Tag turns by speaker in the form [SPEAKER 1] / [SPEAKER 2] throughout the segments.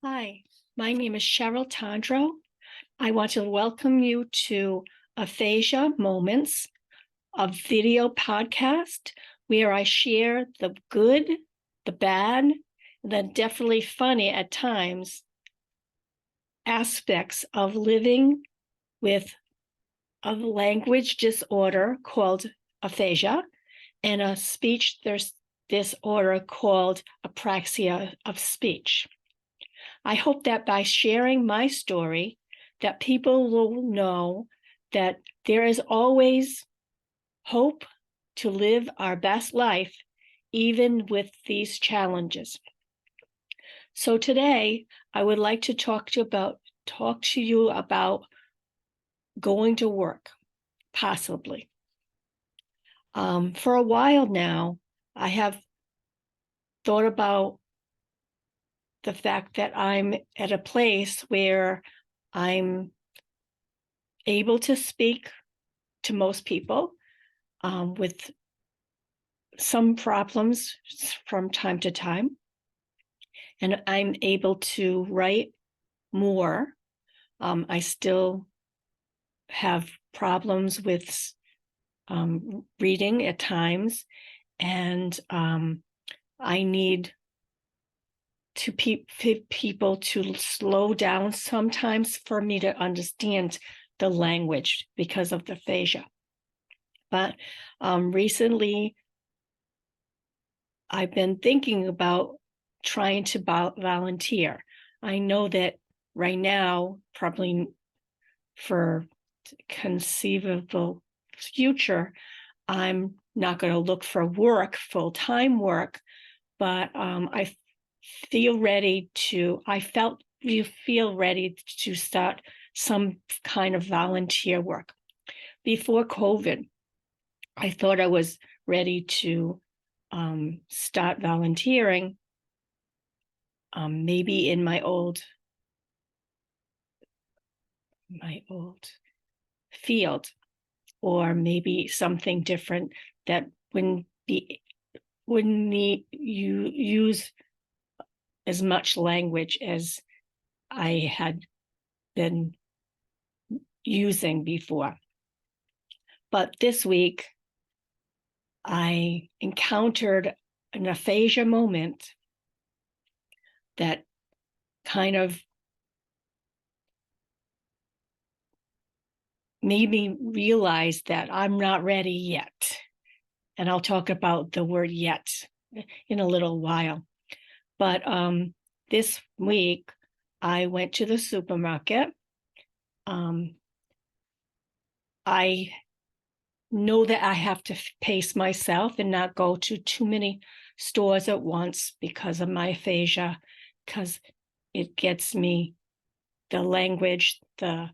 [SPEAKER 1] Hi, my name is Cheryl Tondro. I want to welcome you to Aphasia Moments, a video podcast where I share the good, the bad, the definitely funny at times aspects of living with a language disorder called aphasia and a speech disorder called apraxia of speech. I hope that by sharing my story, that people will know that there is always hope to live our best life, even with these challenges. So today, I would like to talk to you about going to work, possibly. For a while now, I have thought about the fact that I'm at a place where I'm able to speak to most people with some problems from time to time. And I'm able to write more. I still have problems with reading at times, and I need to people to slow down sometimes for me to understand the language because of the aphasia. But recently, I've been thinking about trying to volunteer. I know that right now, probably for conceivable future, I'm not going to look for work, full-time work, but I feel ready to, I felt you feel ready to start some kind of volunteer work. Before COVID, I thought I was ready to start volunteering, maybe in my old field, or maybe something different that wouldn't need you use as much language as I had been using before. But this week, I encountered an aphasia moment that kind of made me realize that I'm not ready yet. And I'll talk about the word yet in a little while. But this week, I went to the supermarket. I know that I have to pace myself and not go to too many stores at once because of my aphasia, because it gets me the language, the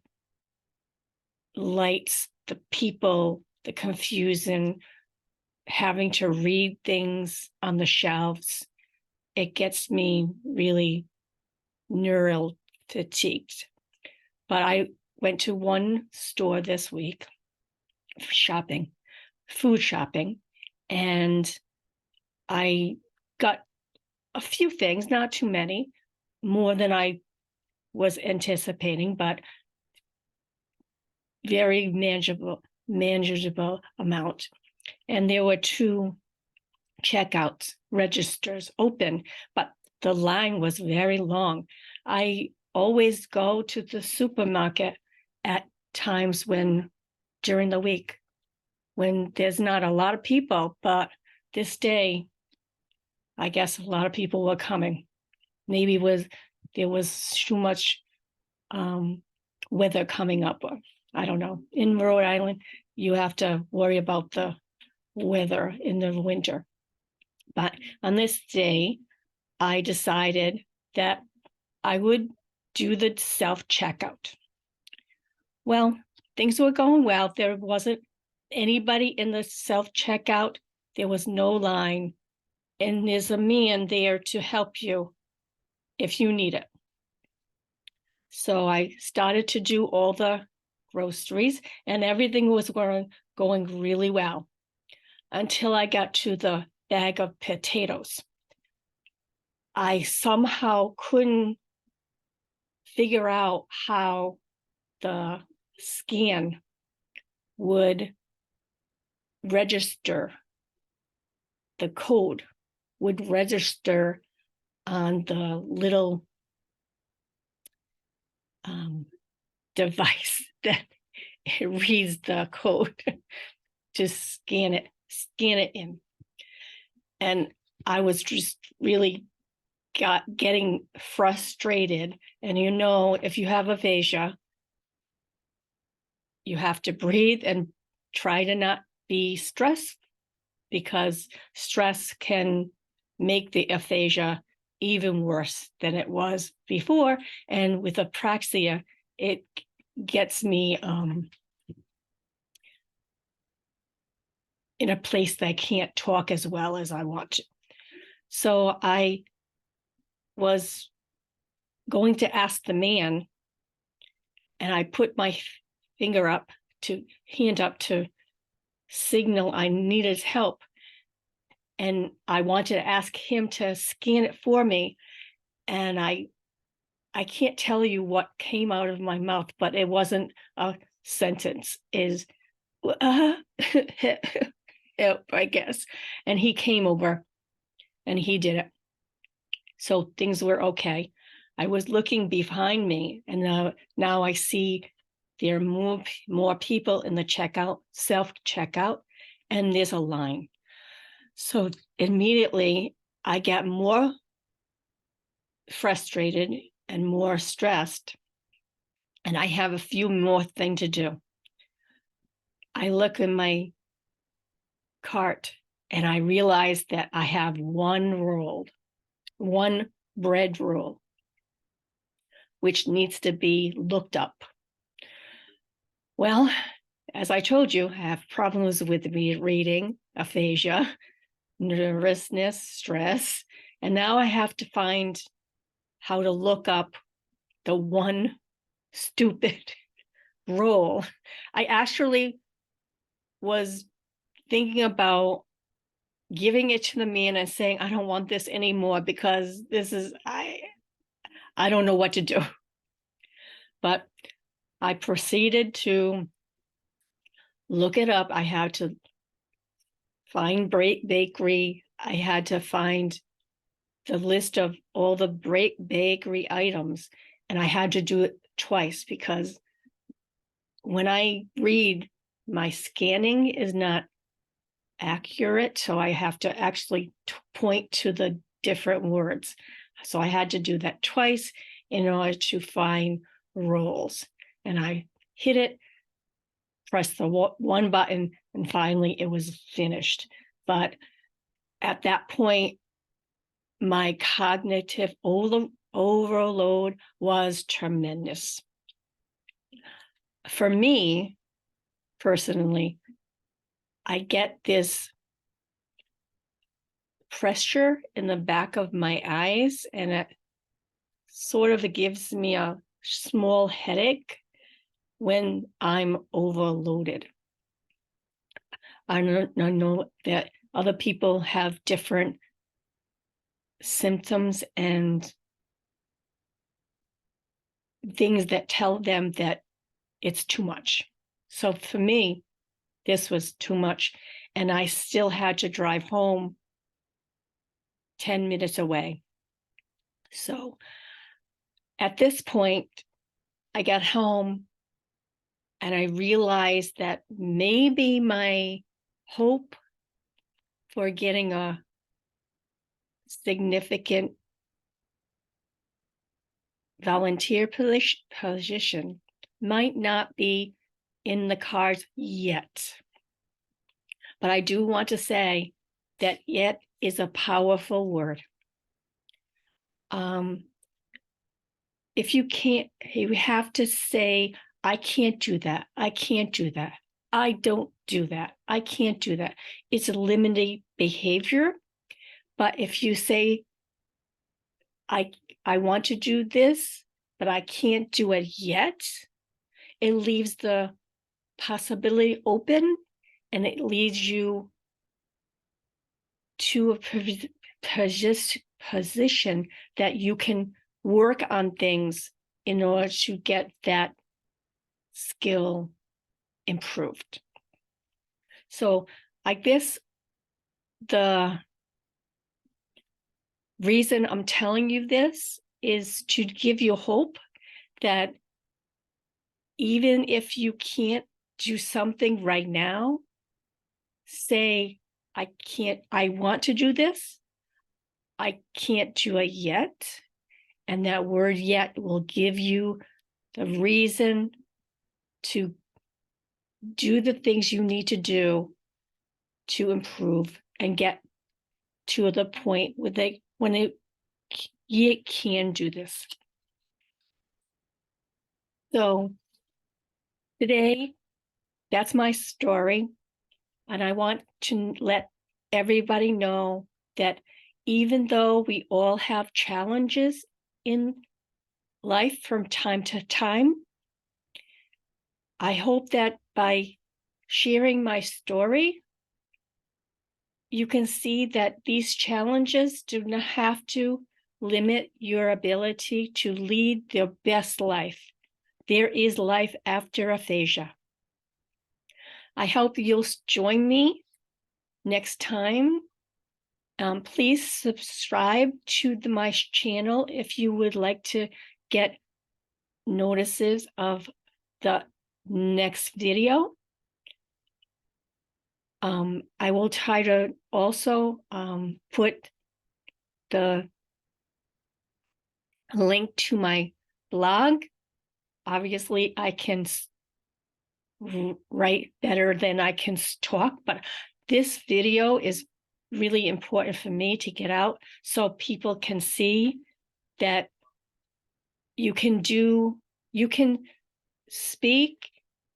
[SPEAKER 1] lights, the people, the confusion, having to read things on the shelves. It gets me really neural fatigued. But I went to one store this week shopping, food shopping, and I got a few things, not too many, more than I was anticipating, but very manageable amount. And there were two checkout registers open, but the line was very long. I always go to the supermarket at times during the week when there's not a lot of people, but this day, I guess a lot of people were coming. Maybe there was too much weather coming up, or I don't know. In Rhode Island, you have to worry about the weather in the winter. But on this day, I decided that I would do the self-checkout. Well, things were going well. There wasn't anybody in the self-checkout. There was no line. And there's a man there to help you if you need it. So I started to do all the groceries, and everything was going really well until I got to the bag of potatoes. I somehow couldn't figure out how the scan would register, the code would register on the little device that it reads the code to scan it in. And I was just really getting frustrated. And if you have aphasia, you have to breathe and try to not be stressed, because stress can make the aphasia even worse than it was before. And with apraxia, it gets me in a place that I can't talk as well as I want to. So I was going to ask the man, and I put my hand up to signal I needed help. And I wanted to ask him to scan it for me. And I can't tell you what came out of my mouth, but it wasn't a sentence. I guess. And he came over and he did it. So things were okay. I was looking behind me, and now I see there are more people in the self-checkout, and there's a line. So immediately I got more frustrated and more stressed, and I have a few more things to do. I look in my cart and I realize that I have one bread roll, which needs to be looked up. Well, as I told you, I have problems with reading, aphasia, nervousness, stress, and now I have to find how to look up the one stupid roll. I actually was thinking about giving it to the man and saying, I don't want this anymore, because I don't know what to do. But I proceeded to look it up. I had to find bakery. I had to find the list of all the bakery items, and I had to do it twice, because when I read, my scanning is not accurate, so I have to actually point to the different words. So I had to do that twice in order to find rolls. And I hit it, pressed the one button, and finally it was finished. But at that point, my cognitive overload was tremendous. For me, personally, I get this pressure in the back of my eyes, and it sort of gives me a small headache when I'm overloaded. I know that other people have different symptoms and things that tell them that it's too much. So for me, this was too much, and I still had to drive home 10 minutes away. So at this point, I got home and I realized that maybe my hope for getting a significant volunteer position might not be in the cards yet. But I do want to say that yet is a powerful word. If you can't, you have to say, I can't do that. I can't do that. I don't do that. I can't do that. It's a limiting behavior. But if you say, I want to do this, but I can't do it yet, it leaves the possibility open, and it leads you to a position that you can work on things in order to get that skill improved. So I guess the reason I'm telling you this is to give you hope that even if you can't do something right now, say, I want to do this, I can't do it yet. And that word yet will give you the reason to do the things you need to do to improve and get to the point where you can do this. So today, that's my story. And I want to let everybody know that even though we all have challenges in life from time to time, I hope that by sharing my story, you can see that these challenges do not have to limit your ability to lead your best life. There is life after aphasia. I hope you'll join me next time. Please subscribe to my channel if you would like to get notices of the next video. I will try to also put the link to my blog. Obviously, I can write better than I can talk, but this video is really important for me to get out so people can see that you can speak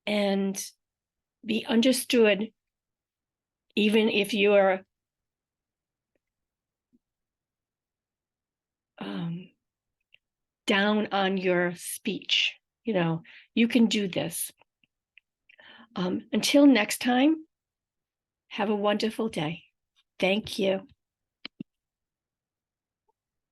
[SPEAKER 1] and be understood even if you're down on your speech. You can do this. Until next time, have a wonderful day. Thank you.